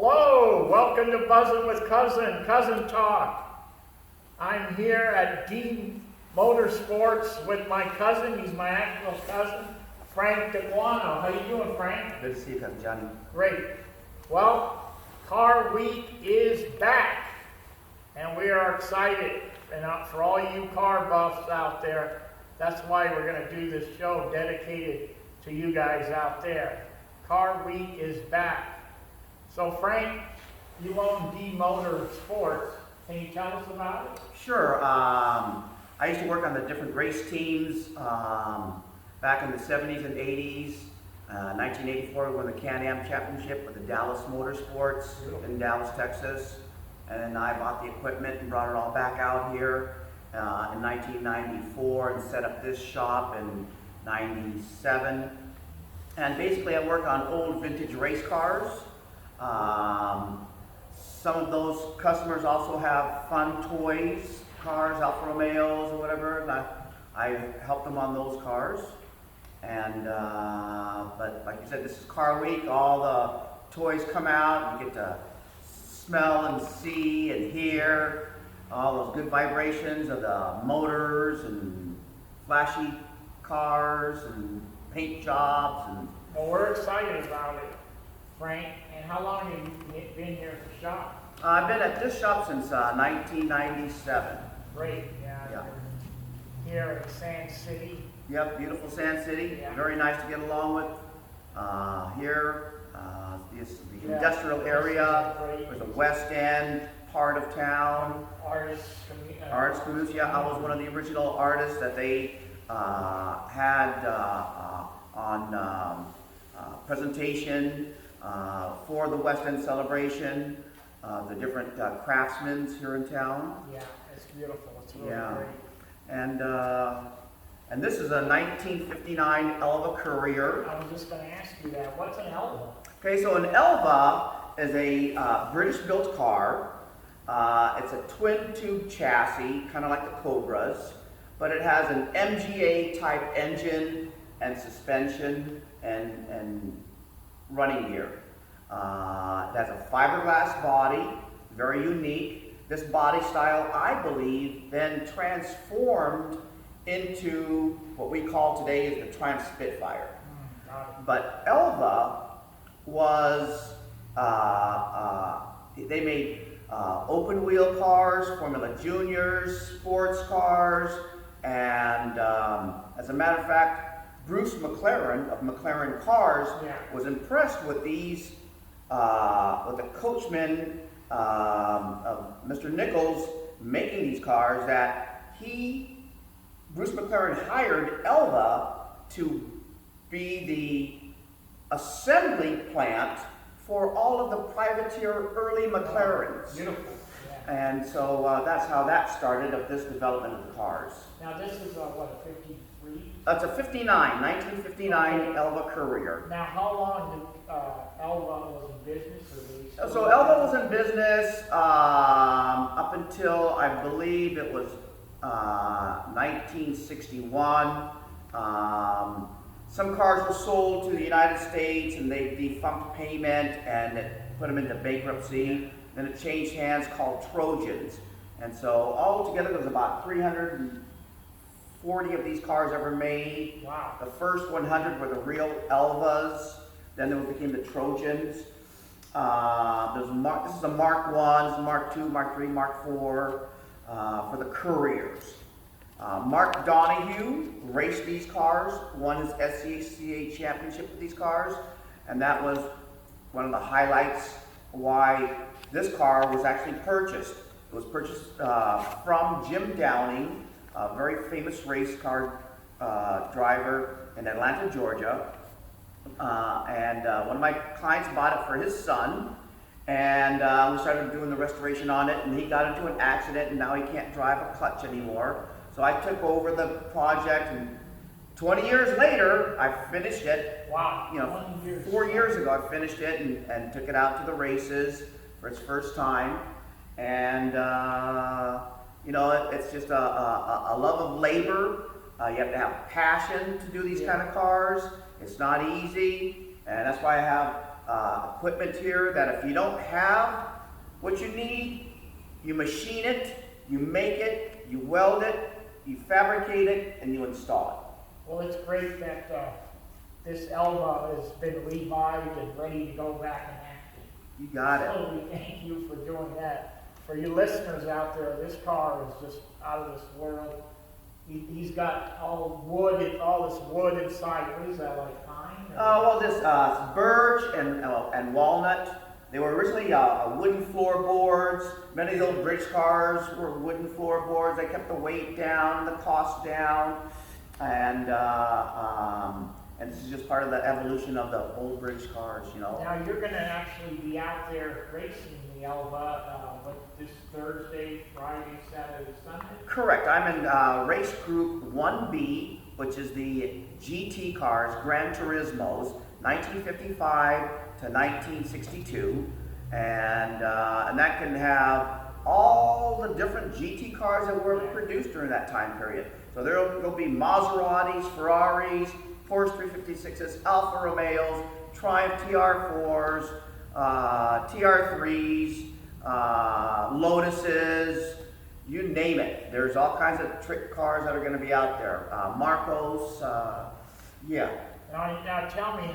Hello, welcome to Buzzing with Cousin Talk. I'm here at D Motorsports with my cousin. He's my actual cousin, Frank DeGuano. How you doing, Frank? Good to see you, Cousin Johnny. Great. Well, Car Week is back, and we are excited. And for all you car buffs out there, that's why we're going to do this show dedicated to you guys out there. Car Week is back. So Frank, you own D Motorsports. Can you tell us about it? Sure. I used to work on the different race teams back in the 70s and 80s. 1984, we won the Can-Am Championship with the Dallas Motorsports in Dallas, Texas. And then I bought the equipment and brought it all back out here in 1994 and set up this shop in 97. And basically I work on old vintage race cars. Some of those customers also have fun toys, cars, Alfa Romeos or whatever, and I help them on those cars. And but like you said, this is Car Week. All the toys come out. You get to smell and see and hear all those good vibrations of the motors and flashy cars and paint jobs. And well, we're excited about it, Frank. And how long have you been here at the shop? I've been at this shop since 1997. Great, yeah. Here in Sand City. Yep, beautiful Sand City. Yeah. Very nice to get along with. Here, the industrial area. There's a West End part of town. Artists Community. Yeah, I was one of the original artists that they had on presentation for the West End celebration. The different craftsmen here in town. Yeah, it's beautiful. It's really great. And this is a 1959 Elva Courier. I was just going to ask you that. What's an Elva? Okay, so an Elva is a British-built car. It's a twin-tube chassis, kind of like the Cobras, but it has an MGA-type engine and suspension and running gear. It has a fiberglass body, very unique. This body style, I believe, then transformed into what we call today is the Triumph Spitfire. But Elva was, they made open wheel cars, Formula Juniors, sports cars, and as a matter of fact, Bruce McLaren of McLaren Cars was impressed with these, with the coachman of Mr. Nichols making these cars, that Bruce McLaren hired Elva to be the assembly plant for all of the privateer early McLarens. Beautiful. And so that's how that started, of this development of the cars. Now this is what, a 53? That's a 1959 Elva Courier. Now how long did Elva was in business? So Elva was in business up until, I believe it was 1961. Some cars were sold to the United States and they defunct payment and it put them into bankruptcy. Then it changed hands, called Trojans. And so altogether there was about 340 of these cars ever made. Wow. The first 100 were the real Elvas. Then they became the Trojans. This is a Mark 1, Mark 2, Mark 3, Mark 4 for the Couriers. Mark Donahue raced these cars, won his SCCA championship with these cars, and that was one of the highlights why this car was actually purchased. It was purchased from Jim Downing, a very famous race car driver in Atlanta, Georgia. And one of my clients bought it for his son, and we started doing the restoration on it, and he got into an accident, and now he can't drive a clutch anymore. So I took over the project, and 20 years later, I finished it. Wow. 4 years ago, I finished it and took it out to the races for its first time. And, it's just a love of labor. You have to have passion to do these kind of cars. It's not easy, and that's why I have equipment here that if you don't have what you need, you machine it, you make it, you weld it, you fabricate it, and you install Well, it's great that this Elva has been revived and ready to go back in action. it. You got it. So we thank you for doing that. For you listeners out there, this car is just out of this world. He's got all this wood inside. What is that, like pine? Well, this birch and walnut. They were originally wooden floorboards. Many of the old bridge cars were wooden floorboards. They kept the weight down, the cost down, and this is just part of the evolution of the old bridge cars, you know. Now you're going to actually be out there racing the Elva this Thursday, Friday, Saturday, Sunday? Correct. I'm in race group 1B, which is the GT cars, Gran Turismos, 1955 to 1962, and that can have all the different GT cars that were produced during that time period. So there'll be Maseratis, Ferraris, Porsche 356s, Alfa Romeos, Triumph TR4s, TR3s, Lotuses, you name it. There's all kinds of trick cars that are going to be out there. Marcos, yeah. Now tell me,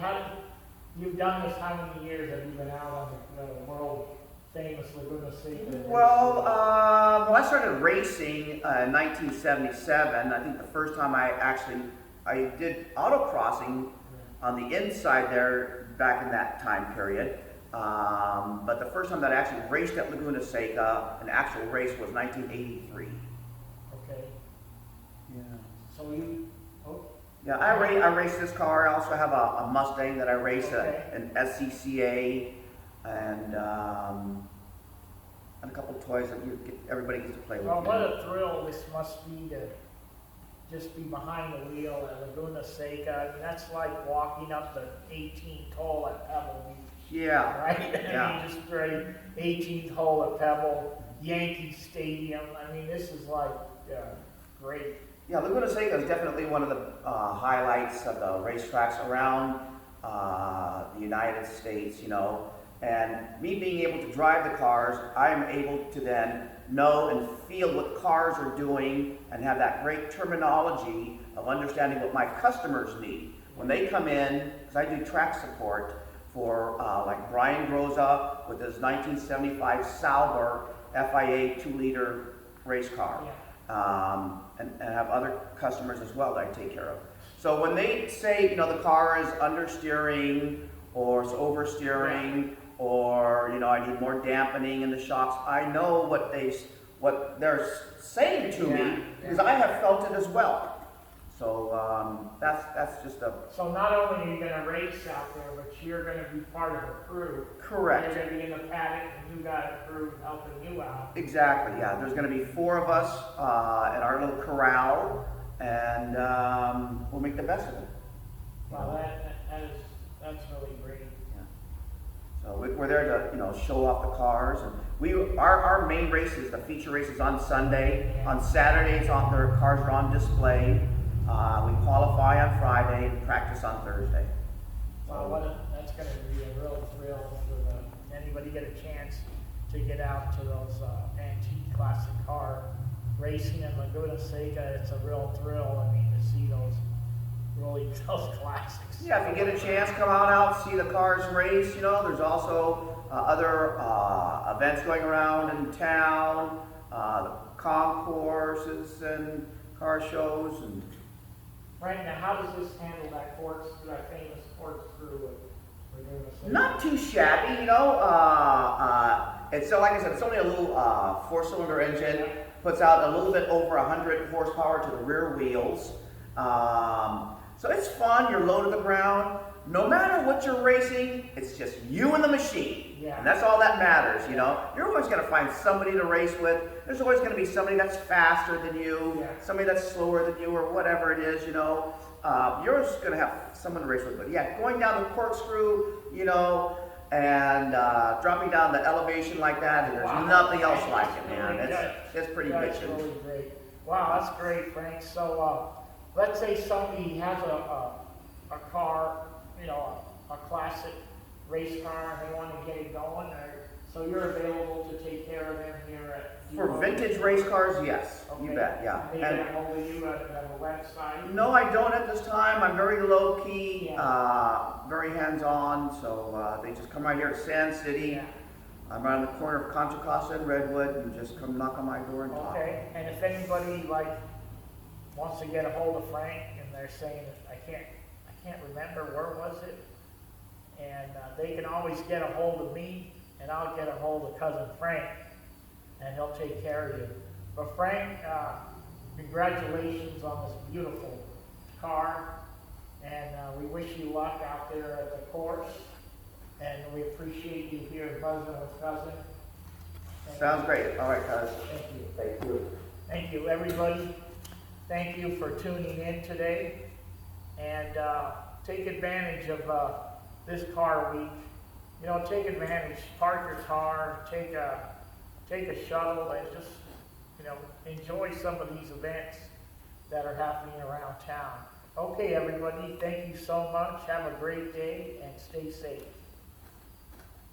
you've done this how many years have you been out on the world famous Laguna Seca? Well, I started racing in 1977. I think the first time I did autocrossing on the inside there back in that time period. But the first time that I actually raced at Laguna Seca, an actual race, was 1983. Okay. Yeah. So Yeah, I race this car. I also have a Mustang that I race, okay. An SCCA, and a couple toys that everybody gets to play with. Well, what a thrill this must be to just be behind the wheel at Laguna Seca. I mean, that's like walking up the 18th hole at Pebble Beach. Yeah. Right? Yeah. I mean, just great. 18th hole at Pebble, Yankee Stadium. I mean, this is like great. Yeah, Laguna Seca is definitely one of the highlights of the racetracks around the United States, you know. And me being able to drive the cars, I am able to then know and feel what cars are doing and have that great terminology of understanding what my customers need. When they come in, because I do track support for like Brian Groza with his 1975 Sauber FIA 2-liter race car. Yeah. And have other customers as well that I take care of. So when they say, you know, the car is understeering or it's oversteering, or, you know, I need more dampening in the shocks, I know what they're saying to me, because I have felt it as well. So that's just a... So not only are you going to race out there, but you're going to be part of a crew. Correct. You're going to be in the paddock, and you got a crew helping you out. Exactly, yeah. There's going to be 4 of us in our little corral, and we'll make the best of it. Well, that's really great. So we're there to, you know, show off the cars, and our main races, the feature races on Sunday. On Saturdays, their cars are on display. We qualify on Friday and practice on Thursday. Well, that's going to be a real thrill for anybody get a chance to get out to those antique classic car racing in Laguna Seca. It's a real thrill. I mean, to see those classics. Yeah, if you get a chance, come on out, see the cars race. You know, there's also other events going around in town, the concourses and car shows. And right now, how does this handle that famous corkscrew with Laguna Seca? not too shabby, you know. It's so, like I said, it's only a little 4-cylinder engine. Puts out a little bit over 100 horsepower to the rear wheels. So it's fun, you're low to the ground. No matter what you're racing, it's just you and the machine. Yeah. And that's all that matters, you know. You're always going to find somebody to race with. There's always going to be somebody that's faster than you, somebody that's slower than you, or whatever it is, you know. You're just going to have someone to race with. But yeah, going down the corkscrew, you know, and dropping down the elevation like that, and there's nothing else like it, man. It's pretty bitchin'. That's really great. Wow, that's great, Frank. So let's say somebody has a car, you know, a classic race car and they want to get it going, or, so you're available to take care of them here at? For vintage race cars, yes, you Okay. bet, yeah. They And get a hold of you at a website? no, I don't at this time. I'm very low key, Yeah. very hands on. So they just come right here at Sand City. Yeah. I'm right on the corner of Contra Costa and Redwood, and just come knock on my door and talk. Okay, and if anybody like wants to get a hold of Frank and they're saying, I can't remember, where was it? And they can always get a hold of me, and I'll get a hold of Cousin Frank, and he'll take care of you. But Frank, congratulations on this beautiful car, and we wish you luck out there at the course, and we appreciate you here buzzing with Cousin. Sounds great. All right, guys. Thank you. Thank you. Thank you, everybody. Thank you for tuning in today, and take advantage of this car week. You know, take advantage, park your car, take a shuttle, and just, you know, enjoy some of these events that are happening around town. Okay, everybody, thank you so much. Have a great day and stay safe.